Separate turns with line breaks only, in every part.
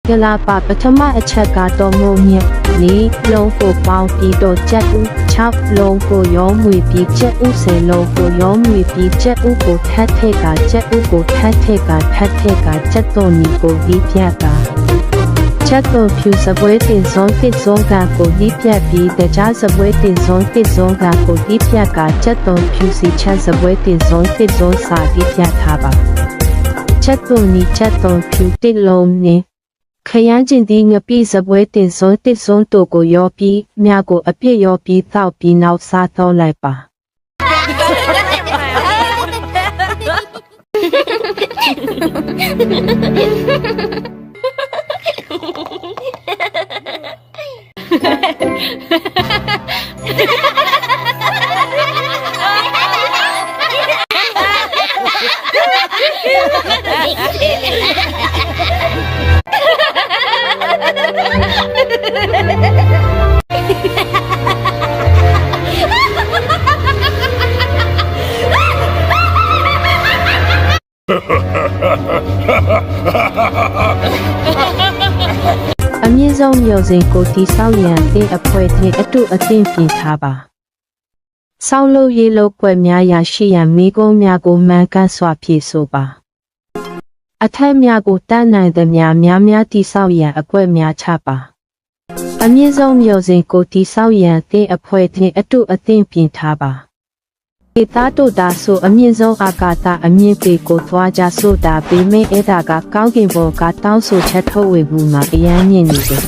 ဂလာပါပထမအချက်ကတော့မိုးမြက်လေးလုံးကိုပေါင်းပြီးတော့ကျက်ဦး6လုံးကိုရောမွေပြီးကျက်ဦး10လုံးကိုရောမွေပြီးကျက်ဦးကိုထပ်ထည့်ကကျက်ဦးကိုထပ်ထည့်ကထပ်ထည့်ကကျက်တော်နီကိုဒီပြကချက်တော်ဖြူစပွဲတင်စုံတစ်စုံကကိုဒီပြပြီးတခြားစပွဲတင်စုံတစ်စုံကကိုဒီပြကချက်တော်ဖြူစီချက်စပွဲတင်စုံတစ်စုံစာဒီပြထားပါချက်တော်နီချက်တော်ဖြူတစ်လုံးနဲ့ခရမ်းကျင်ဒီငပိစပွဲတင်စုံတစ်စုံတို့ကိုရောပြီးမြကိုအပြည့်ရောပြီးတောက်ပြီးနောက်စားတော့လိုက်ပါအမြင့်ဆုံးရုပ်စဉ်ကိုတိဆောက်ရန်တဲ့အဖွဲနှင့်အတုအသင့်ပြင်ထားပါဆောက်လုပ်ရေးလုပ်ကွက်များရာရှိရန်မိကုန်းများကိုမှန်ကန်စွာဖြည့်ဆို့ပါအထက်များကိုတန်းနိုင်သည်များများတိဆောက်ရန်အကွက်များချပါအမြင့်ဆုံးရုပ်စဉ်ကိုတိဆောက်ရန်တဲ့အဖွဲနှင့်အတုအသင့်ပြင်ထားပါဧသားတို့သာဆိုအမြင့်ဆုံးအာကာသအမြင့်ပေကိုသွားကြဆိုတာပေမဲ့အဲ့ဒါကကောင်းကင်ဘောကတောင်းဆိုချက်ထုတ်ဝေမှုမှာအယမ်းမြင့်နေတယ်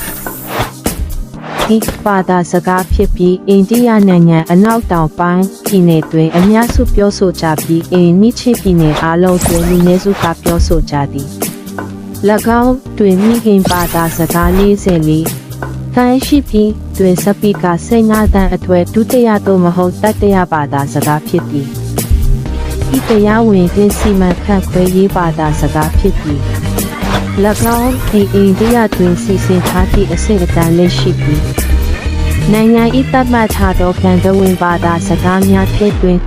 ဒီပါတာစကားဖြစ်ပြီးအိန္ဒိယနိုင်ငံအနောက်တောင်ပိုင်းပြည်နယ်တွင်အများစုပြောဆိုကြပြီးအိန္ဒိချေပြည်နယ်အားလုံးတွင်လူနည်းစုကပြောဆိုကြသည်၎င်းတွင်မိခင်ပါတာစကား44တန်ရှိပြီးတွင်စပီကာ15တန်အထွဲဒုတိယသို့မဟုတ်တတိယပါတာစကားဖြစ်သည်ဤတရားဝင်သင်စီမံခန့်ခွဲရေးပါတာစကားဖြစ်သည်၎င်းအိန္ဒိယတွင်စီစဉ်ထားသည့်အဆင့်အတန်းလက်ရှိသည်နိုင်ငံ၏သတ်မှတ်ထားသောကံတဝင်ပါတာစကားများထည့်သွင်း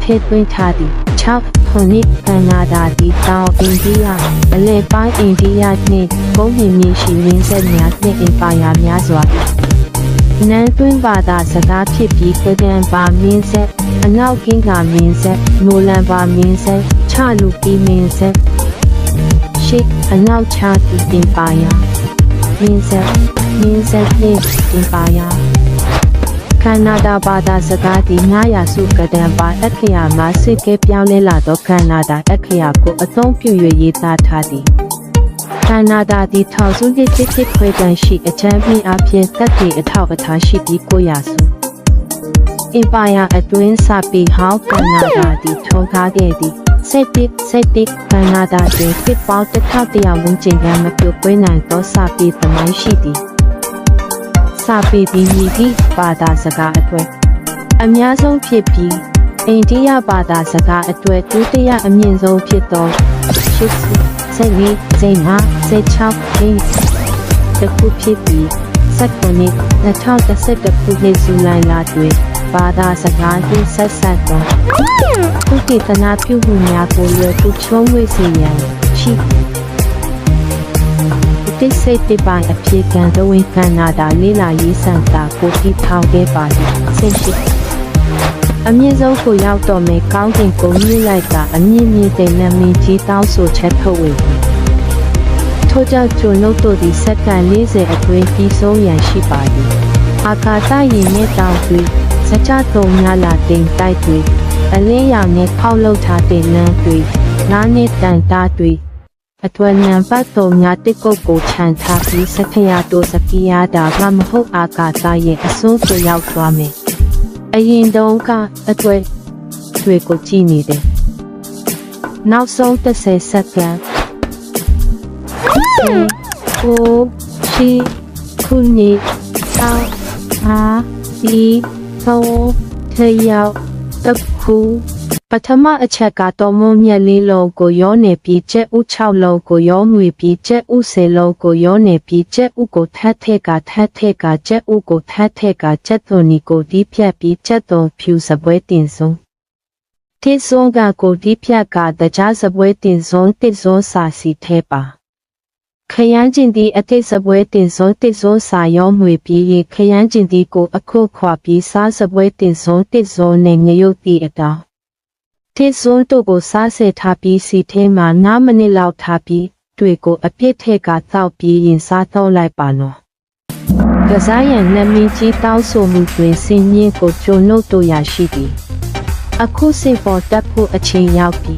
ထားသည်6ခုနှစ်ကနာဒါတီတောင်အိန္ဒိယအလဲပိုင်းအိန္ဒိယနှင့်ကုန်းမြင့်မြင့်ရှိရင်းဆက်များနှင့်အင်ပါယာများစွာနန်းသွင်းပါတာစကားဖြစ်ပြီးကဒန်ပါမင်းဆက်အနောက်ကင်းကမင်းဆက်နိုလန်ပါမင်းဆက်ချလူပီမင်းဆက်ရှိအနောက်ချတီတင်ပါယာမင်းဆက်နှင့်တင်ပါယာကနာဒါဘာသာစကားဒီ900စုကဒံပါအခရာမှာစစ်ကဲပြောင်းလဲလာသောကနာဒါအခရာကိုအသုံးပြု၍ရေးသားထားသည်ကနာဒါဒီထောင်စုနှစ်တစ်ခွဲတန်းရှိအချမ်းပြင်းအပြင်တက်တည်အထောက်အထားရှိပြီး900စုအင်ပါယာအတွင်းစပီဟောင်းကနာဒါဒီထုံထားခဲ့သည်ဆက်တစ်ကနာဒါတွင်ဖြစ်ပေါင်း1100ဝန်းကျင်ကမပြုတ်ပွဲနိုင်သောစပီသမိုင်းရှိသည်စာပေပြီးမြည်သည့်ဘာသာစကားအတွက်အများဆုံးဖြစ်ပြီးအိန္ဒိယဘာသာစကားအတွက်ဒုတိယအမြင့်ဆုံးဖြစ်သော14 တခုဖြစ်ပြီး19 2011ခုနှစ်ဇူလိုင်လတွင်ဘာသာစကားနှင့်ဆက်စပ်သောသုတေသနပြုမှုများကိုလွယ်ကူချုံးဝေစေရန်ရှိတိစိတ်တပိုင်းအဖြစ်ကံသဝင်ကနာဒါလေးလာရေးစံတာကိုတိထောင်ခဲ့ပါသည်ဆင့်ရှိအမြင့်ဆုံးကိုရောက်တော့မယ်ကောင်းကင်ကိုမြည်လိုက်တာအမြင့်မြင့်တဲ့နာမည်ကြီးတောင်းဆိုချက်ထုတ်ဝေသည်ထို့ကြောင့်ကျွန်ုပ်တို့ဒီစက္ကန့်40အတွင်းပြီးဆုံးရန်ရှိပါသည်အာကာသယာဉ်နဲ့တောင်တွေစကြတုံများလာတင်တိုက်တွေအလင်းရောင်နဲ့ဖောက်လုပ်ထားတဲ့လမ်းတွေနားနဲ့တန်တားတွေအတွဲနံပါတ်3များတစ်ကုတ်ကိုခြံထားပြီးစခရာတိုစကီယာတာကမဟုတ်အာကာသရဲ့အစွန်းကိုရောက်သွားမယ်အရင်တုန်းကအတွေ့တွေကိုကြည့်နေတယ်နောက်ဆုံး30စက္ကန့်ကိုရှိခုနှစ်အားဒီသောထရောက်တခုပထမအချက်ကတော့မုံမြက်လေးလုံးကိုရောနေပြီးကျက်ဥ6လုံးကိုရောငွေပြီးကျက်ဥ10လုံးကိုရောနေပြီးကျက်ဥကိုထပ်ထက်ကကျက်ဥကိုထပ်ထက်ကကျက်သွန်နီကိုဒီဖြတ်ပြီးကျက်သွန်ဖြူစပွဲတင်ဆုံးတိစုံကကိုဒီဖြတ်ကတကြားစပွဲတင်ဆုံးတစ်စုံစာစီထဲပါ ခရမ်းကျင်သည်အတိတ်စပွဲတင်စွန်းတစ်စွန်းစာရောမွေပြီးရင်ခရမ်းကျင်သည်ကိုအခုခွာပြီးစားစပွဲတင်စွန်းတစ်စွန်းနဲ့ငရုတ်တီအတောင်တစ်စွန်းတို့ကိုစားဆဲထားပြီးစီထဲမှာ9မိနစ်လောက်ထားပြီးတွေကိုအပြစ်ထက်ကတောက်ပြီးရင်စားတော့လိုက်ပါနော်ကစားရန်နှမင်းကြီးတောင်းဆိုမှုတွင်စင်မြင့်ကိုကျုံနှုတ်တို့ရရှိသည်အခုစင်ပေါ်တက်ဖို့အချိန်ရောက်ပြီ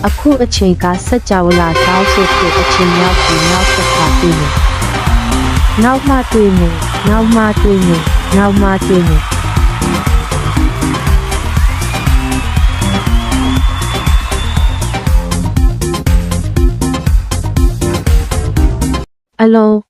အခုအချိန်ကစက်ကြောလာတောင်းဆိုဖို့အချိန်ရောက်ပြီနောက်တစ်ခါတွေ့မယ်နောက်မှတွေ့မယ်နောက်မှတွေ့မယ်နောက်မှတွေ့မယ်အလုံး